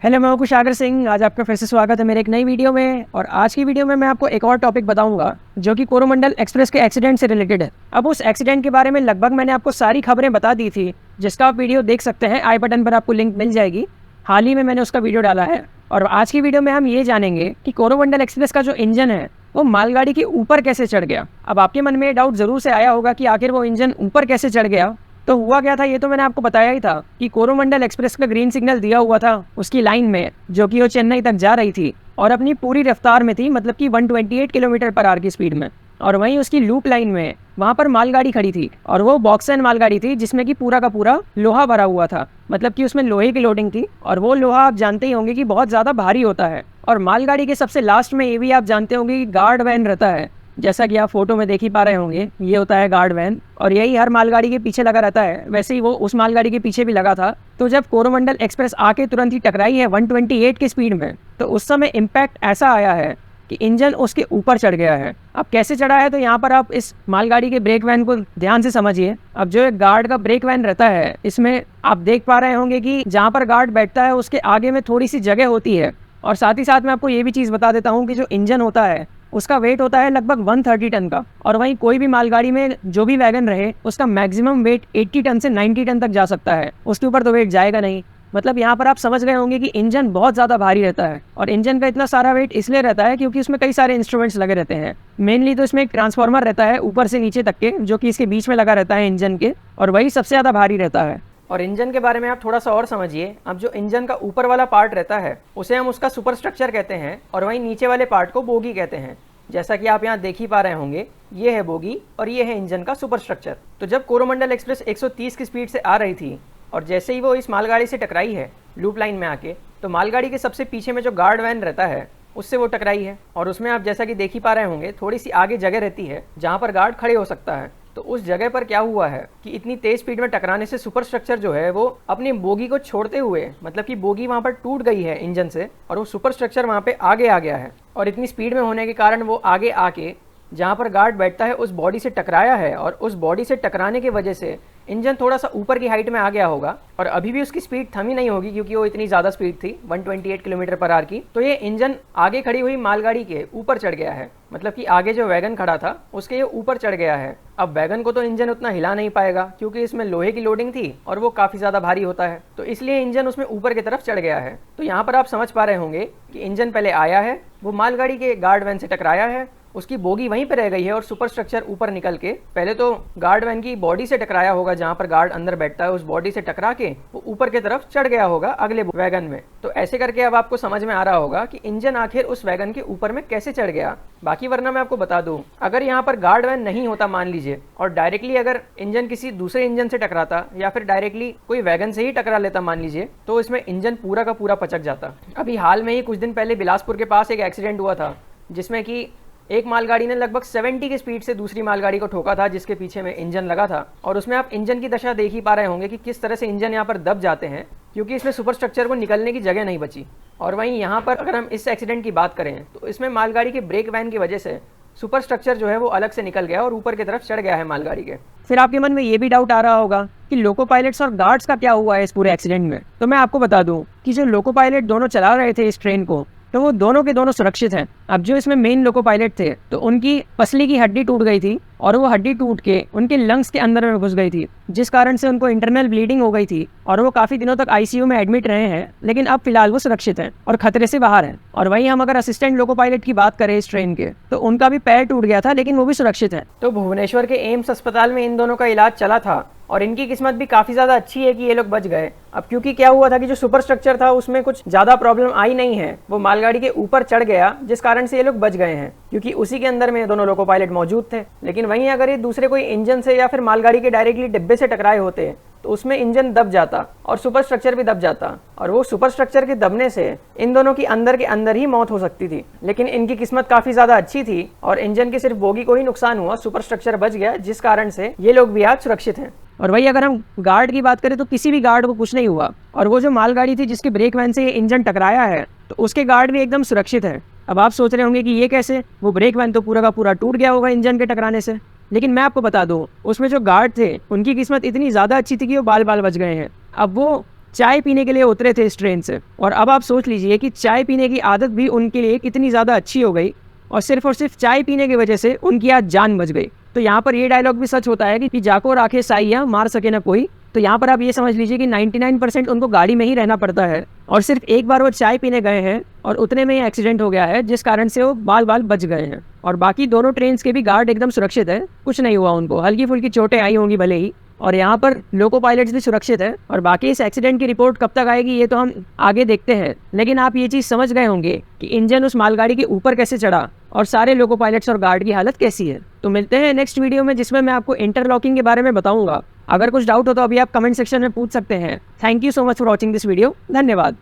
Hello, मैं हूं कुशागर सिंह। आज आपका फिर से स्वागत है मेरे एक नई वीडियो में। और आज की वीडियो में मैं आपको एक और टॉपिक बताऊंगा जो कि कोरोमंडल एक्सप्रेस के एक्सीडेंट से रिलेटेड है। अब उस एक्सीडेंट के बारे में लगभग मैंने आपको सारी खबरें बता दी थी, जिसका आप वीडियो देख सकते हैं। आई बटन पर आपको लिंक मिल जाएगी। हाल ही में मैंने उसका वीडियो डाला है। और आज की वीडियो में हम ये जानेंगे कि कोरोमंडल एक्सप्रेस का जो इंजन है वो मालगाड़ी के ऊपर कैसे चढ़ गया। अब आपके मन में डाउट जरूर से आया होगा कि आखिर वो इंजन ऊपर कैसे चढ़ गया। तो हुआ क्या था, ये तो मैंने आपको बताया ही था कि कोरोमंडल एक्सप्रेस का ग्रीन सिग्नल दिया हुआ था उसकी लाइन में, जो कि वो चेन्नई तक जा रही थी और अपनी पूरी रफ्तार में थी, मतलब कि 128 किलोमीटर पर आवर की स्पीड में। और वहीं उसकी लूप लाइन में वहां पर मालगाड़ी खड़ी थी और वो बॉक्सन मालगाड़ी थी जिसमें कि पूरा का पूरा लोहा भरा हुआ था, मतलब कि उसमें लोहे की लोडिंग थी। और वो लोहा आप जानते ही होंगे कि बहुत ज़्यादा भारी होता है। और मालगाड़ी के सबसे लास्ट में ये भी आप जानते होंगे कि गार्ड वैन रहता है, जैसा कि आप फोटो में देख ही पा रहे होंगे। ये होता है गार्ड वैन और यही हर मालगाड़ी के पीछे लगा रहता है। वैसे ही वो उस मालगाड़ी के पीछे भी लगा था। तो जब कोरोमंडल एक्सप्रेस आके तुरंत ही टकराई है 128 की स्पीड में, तो उस समय इम्पैक्ट ऐसा आया है कि इंजन उसके ऊपर चढ़ गया है। अब कैसे चढ़ा है, तो यहाँ पर आप इस मालगाड़ी के ब्रेक वैन को ध्यान से समझिए। अब जो एक गार्ड का ब्रेक वैन रहता है, इसमें आप देख पा रहे होंगे कि जहाँ पर गार्ड बैठता है उसके आगे में थोड़ी सी जगह होती है। और साथ ही साथ मैं आपको ये भी चीज़ बता देता हूँ कि जो इंजन होता है उसका वेट होता है लगभग 130 टन का। और वहीं कोई भी मालगाड़ी में जो भी वैगन रहे उसका मैक्सिमम वेट 80 टन से 90 टन तक जा सकता है, उसके ऊपर तो वेट जाएगा नहीं। मतलब यहाँ पर आप समझ गए होंगे कि इंजन बहुत ज़्यादा भारी रहता है। और इंजन का इतना सारा वेट इसलिए रहता है क्योंकि उसमें कई सारे इंस्ट्रूमेंट्स लगे रहते हैं। मेनली तो इसमें एक ट्रांसफार्मर रहता है ऊपर से नीचे तक के, जो कि इसके बीच में लगा रहता है इंजन के, और वही सबसे ज़्यादा भारी रहता है। और इंजन के बारे में आप थोड़ा सा और समझिए। अब जो इंजन का ऊपर वाला पार्ट रहता है उसे हम उसका सुपर स्ट्रक्चर कहते हैं, और वहीं नीचे वाले पार्ट को बोगी कहते हैं। जैसा कि आप यहाँ देख ही पा रहे होंगे, ये है बोगी और ये है इंजन का सुपर स्ट्रक्चर। तो जब कोरोमंडल एक्सप्रेस 130 की स्पीड से आ रही थी और जैसे ही वो इस मालगाड़ी से टकराई है लूप लाइन में आके, तो मालगाड़ी के सबसे पीछे में जो गार्ड वैन रहता है उससे वो टकराई है। और उसमें आप जैसा कि देख ही पा रहे होंगे थोड़ी सी आगे जगह रहती है जहाँ पर गार्ड खड़े हो सकता है। तो उस जगह पर क्या हुआ है कि इतनी तेज स्पीड में टकराने से सुपर स्ट्रक्चर जो है वो अपनी बोगी को छोड़ते हुए, मतलब कि बोगी वहाँ पर टूट गई है इंजन से, और वो सुपर स्ट्रक्चर वहाँ पे आगे आ गया है। और इतनी स्पीड में होने के कारण वो आगे आके जहाँ पर गार्ड बैठता है उस बॉडी से टकराया है, और उस बॉडी से टकराने की वजह से इंजन थोड़ा सा ऊपर की हाइट में आ गया होगा। और अभी भी उसकी स्पीड थमी नहीं होगी क्योंकि वो इतनी ज़्यादा स्पीड थी 128 किलोमीटर पर आवर की। तो ये इंजन आगे खड़ी हुई मालगाड़ी के ऊपर चढ़ गया है, मतलब कि आगे जो वैगन खड़ा था उसके ये ऊपर चढ़ गया है। अब वैगन को तो इंजन उतना हिला नहीं पाएगा क्योंकि इसमें लोहे की लोडिंग थी और वो काफ़ी ज़्यादा भारी होता है, तो इसलिए इंजन उसमें ऊपर की तरफ चढ़ गया है। तो यहाँ पर आप समझ पा रहे होंगे कि इंजन पहले आया है, वो मालगाड़ी के गार्ड वैन से टकराया है, उसकी बोगी वहीं पर रह गई है और सुपर स्ट्रक्चर ऊपर निकल के पहले तो गार्ड वैन की बॉडी से टकराया होगा, जहां पर गार्ड अंदर बैठता है उस बॉडी से टकरा के वो ऊपर की तरफ चढ़ गया होगा अगले वैगन में। तो ऐसे करके अब आपको समझ में आ रहा होगा कि इंजन आखिर उस वैगन के ऊपर में कैसे चढ़ गया। बाकी वरना मैं आपको बता दूं, अगर यहाँ पर गार्ड वैन नहीं होता मान लीजिए, और डायरेक्टली अगर इंजन किसी दूसरे इंजन से टकराता या फिर डायरेक्टली कोई वैगन से ही टकरा लेता मान लीजिए, तो इसमें इंजन पूरा का पूरा पचक जाता। अभी हाल में ही कुछ दिन पहले बिलासपुर के पास एक एक्सीडेंट हुआ था जिसमें कि एक मालगाड़ी ने लगभग 70 की स्पीड से दूसरी मालगाड़ी को ठोका था जिसके पीछे में इंजन लगा था। और उसमें आप इंजन की दशा देख ही पा रहे होंगे कि किस तरह से इंजन यहाँ पर दब जाते हैं क्योंकि इसमें सुपर स्ट्रक्चर को निकलने की जगह नहीं बची। और वहीं यहाँ पर अगर हम इस एक्सीडेंट की बात करें तो इसमें मालगाड़ी के ब्रेक वैन की वजह से सुपर स्ट्रक्चर जो है वो अलग से निकल गया और ऊपर की तरफ चढ़ गया है मालगाड़ी के। फिर आपके मन में ये भी डाउट आ रहा होगा कि लोको पायलट्स और गार्ड्स का क्या हुआ है इस पूरे एक्सीडेंट में। तो मैं आपको बता दूं कि जो लोको पायलट दोनों चला रहे थे इस ट्रेन को, तो वो दोनों के दोनों सुरक्षित हैं। अब जो इसमें मेन लोको पायलट थे तो उनकी पसली की हड्डी टूट गई थी और वो हड्डी टूट के उनके लंग्स के अंदर में घुस गई थी, जिस कारण से उनको इंटरनल ब्लीडिंग हो गई थी और वो काफी दिनों तक आईसीयू में एडमिट रहे हैं। लेकिन अब फिलहाल वो सुरक्षित हैं और खतरे से बाहर हैं। और वहीं हम अगर असिस्टेंट लोको पायलट की बात करें इस ट्रेन के, तो उनका भी पैर टूट गया था लेकिन वो भी सुरक्षित है। तो भुवनेश्वर के एम्स अस्पताल में इन दोनों का इलाज चला था और इनकी किस्मत भी काफ़ी ज़्यादा अच्छी है कि ये लोग बच गए। अब क्योंकि क्या हुआ था कि जो सुपर स्ट्रक्चर था उसमें कुछ ज़्यादा प्रॉब्लम आई नहीं है, वो मालगाड़ी के ऊपर चढ़ गया जिस कारण से ये लोग बच गए हैं क्योंकि उसी के अंदर में दोनों लोको पायलट मौजूद थे। लेकिन वहीं अगर ये दूसरे कोई इंजन से या फिर मालगाड़ी के डायरेक्टली डिब्बे से टकराए होते तो उसमें इंजन दब जाता और सुपर स्ट्रक्चर भी दब जाता, और वो सुपर स्ट्रक्चर के दबने से इन दोनों की अंदर के अंदर ही मौत हो सकती थी। लेकिन इनकी किस्मत काफ़ी ज़्यादा अच्छी थी और इंजन की सिर्फ बोगी को ही नुकसान हुआ, सुपर स्ट्रक्चर बच गया जिस कारण से ये लोग भी आज सुरक्षित हैं। और वही अगर हम गार्ड की बात करें तो किसी भी गार्ड को कुछ नहीं हुआ। और वो जो मालगाड़ी थी जिसके ब्रेक वैन से ये इंजन टकराया है तो उसके गार्ड भी एकदम सुरक्षित है। अब आप सोच रहे होंगे कि ये कैसे, वो ब्रेक वैन तो पूरा का पूरा टूट गया होगा इंजन के टकराने से। लेकिन मैं आपको बता दूं, उसमें जो गार्ड थे उनकी किस्मत इतनी ज़्यादा अच्छी थी कि वो बाल बाल बच गए हैं। अब वो चाय पीने के लिए उतरे थे इस ट्रेन से। और अब आप सोच लीजिए कि चाय पीने की आदत भी उनके लिए कितनी ज़्यादा अच्छी हो गई और सिर्फ चाय पीने की वजह से उनकी आज जान बच गई। तो यहाँ पर ये डायलॉग भी सच होता है कि जाको राखे साइया मार सके ना कोई। तो यहाँ पर आप ये समझ लीजिए कि 99% उनको गाड़ी में ही रहना पड़ता है और सिर्फ एक बार वो चाय पीने गए हैं और उतने में ही एक्सीडेंट हो गया है, जिस कारण से वो बाल बच गए हैं। और बाकी दोनों ट्रेन के भी गार्ड एकदम सुरक्षित है, कुछ नहीं हुआ उनको, हल्की फुल्की चोटें आई होंगी भले ही। और यहाँ पर लोको पायलट्स भी सुरक्षित है। और बाकी इस एक्सीडेंट की रिपोर्ट कब तक आएगी ये तो हम आगे देखते हैं, लेकिन आप ये चीज़ समझ गए होंगे कि इंजन उस मालगाड़ी के ऊपर कैसे चढ़ा और सारे लोको पायलट्स और गार्ड की हालत कैसी है। तो मिलते हैं नेक्स्ट वीडियो में, जिसमें मैं आपको इंटरलॉकिंग के बारे में बताऊंगा। अगर कुछ डाउट हो तो अभी आप कमेंट सेक्शन में पूछ सकते हैं। Thank you so much for watching this video. धन्यवाद।